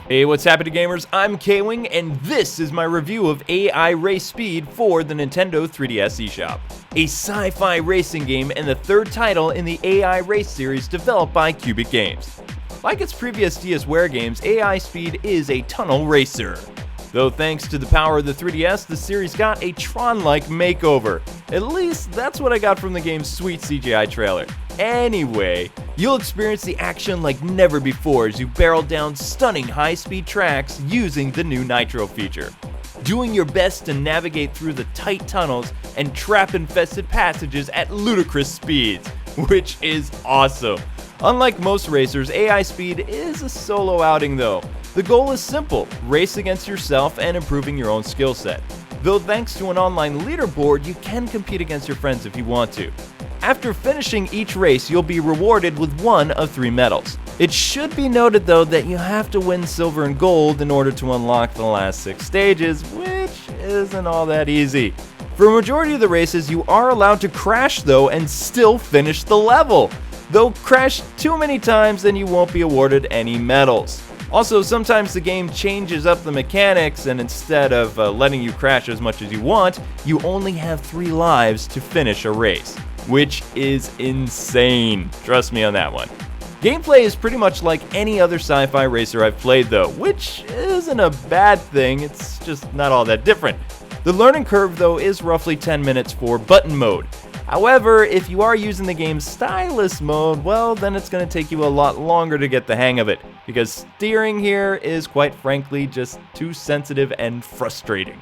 Hey, what's happening, gamers? I'm Kwing, and this is my review of AiRACE Speed for the Nintendo 3DS eShop, a sci-fi racing game and the third title in the AiRACE series developed by Qubic games. Like its previous DSware games, AI Speed is a tunnel racer. Though thanks to the power of the 3DS, the series got a Tron-like makeover. At least that's what I got from the game's sweet CGI trailer. Anyway, you'll experience the action like never before as you barrel down stunning high-speed tracks using the new Nitro feature, doing your best to navigate through the tight tunnels and trap-infested passages at ludicrous speeds, which is awesome. Unlike most racers, AI Speed is a solo outing though. The goal is simple: race against yourself and improving your own skill set. Though thanks to an online leaderboard, you can compete against your friends if you want to. After finishing each race, you'll be rewarded with one of 3 medals. It should be noted though that you have to win silver and gold in order to unlock the last 6 stages, which isn't all that easy. For a majority of the races, you are allowed to crash though and still finish the level. Though crash too many times, then you won't be awarded any medals. Also, sometimes the game changes up the mechanics, and instead of letting you crash as much as you want, you only have 3 lives to finish a race, which is insane. Trust me on that one. Gameplay is pretty much like any other sci-fi racer I've played though, which isn't a bad thing, it's just not all that different. The learning curve though is roughly 10 minutes for button mode. However, if you are using the game's stylus mode, well, then it's going to take you a lot longer to get the hang of it, because steering here is quite frankly just too sensitive and frustrating.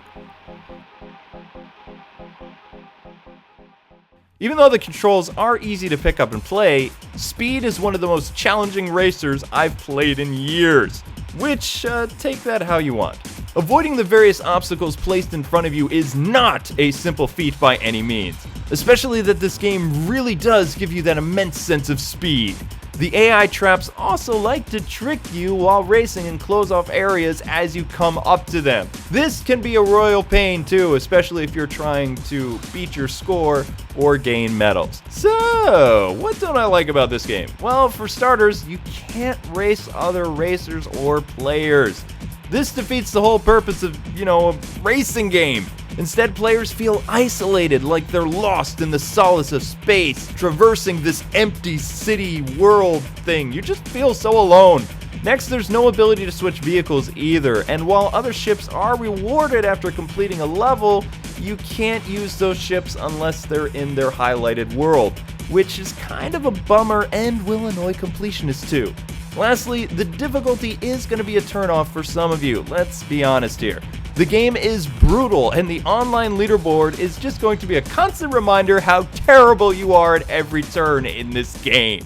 Even though the controls are easy to pick up and play, Speed is one of the most challenging racers I've played in years, which, take that how you want. Avoiding the various obstacles placed in front of you is not a simple feat by any means, especially that this game really does give you that immense sense of speed. The AI traps also like to trick you while racing and close off areas as you come up to them. This can be a royal pain too, especially if you're trying to beat your score or gain medals. So, what don't I like about this game? Well, for starters, you can't race other racers or players. This defeats the whole purpose of, a racing game. Instead, players feel isolated, like they're lost in the solace of space, traversing this empty city world thing. You just feel so alone. Next, there's no ability to switch vehicles either, and while other ships are rewarded after completing a level, you can't use those ships unless they're in their highlighted world, which is kind of a bummer and will annoy completionists too. Lastly, the difficulty is going to be a turnoff for some of you, let's be honest here. The game is brutal, and the online leaderboard is just going to be a constant reminder how terrible you are at every turn in this game.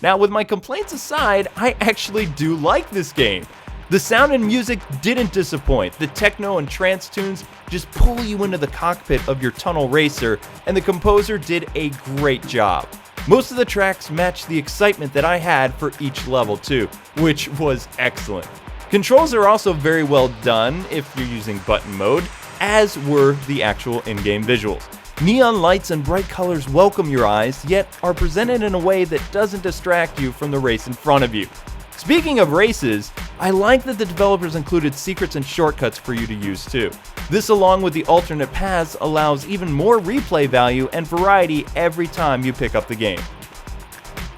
Now, with my complaints aside, I actually do like this game. The sound and music didn't disappoint. The techno and trance tunes just pull you into the cockpit of your tunnel racer, and the composer did a great job. Most of the tracks match the excitement that I had for each level too, which was excellent. Controls are also very well done if you're using button mode, as were the actual in-game visuals. Neon lights and bright colors welcome your eyes, yet are presented in a way that doesn't distract you from the race in front of you. Speaking of races, I like that the developers included secrets and shortcuts for you to use too. This, along with the alternate paths, allows even more replay value and variety every time you pick up the game.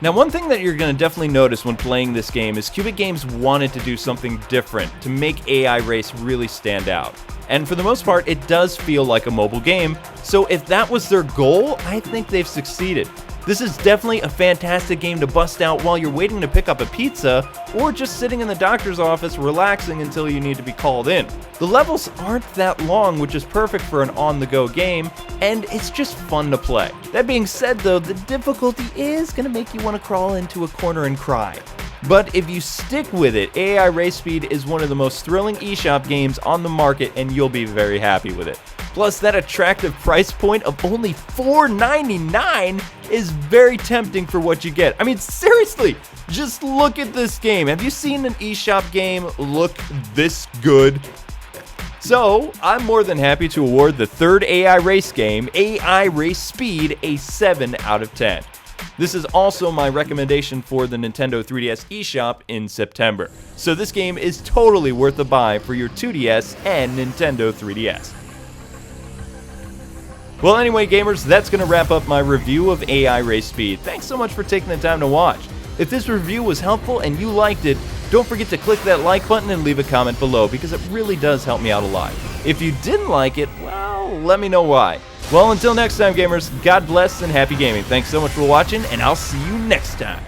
Now, one thing that you're going to definitely notice when playing this game is Qubic Games wanted to do something different to make AiRACE really stand out. And for the most part, it does feel like a mobile game, so if that was their goal, I think they've succeeded. This is definitely a fantastic game to bust out while you're waiting to pick up a pizza, or just sitting in the doctor's office relaxing until you need to be called in. The levels aren't that long, which is perfect for an on-the-go game, and it's just fun to play. That being said though, the difficulty is going to make you want to crawl into a corner and cry. But if you stick with it, AiRACE Speed is one of the most thrilling eShop games on the market, and you'll be very happy with it. Plus, that attractive price point of only $4.99 is very tempting for what you get. I mean, seriously, just look at this game. Have you seen an eShop game look this good? So, I'm more than happy to award the third AiRACE game, AiRACE Speed, a 7 out of 10. This is also my recommendation for the Nintendo 3DS eShop in September. So this game is totally worth a buy for your 2DS and Nintendo 3DS. Well, anyway, gamers, that's going to wrap up my review of AiRACE Speed. Thanks so much for taking the time to watch. If this review was helpful and you liked it, don't forget to click that like button and leave a comment below because it really does help me out a lot. If you didn't like it, well, let me know why. Well, until next time, gamers, God bless and happy gaming. Thanks so much for watching, and I'll see you next time.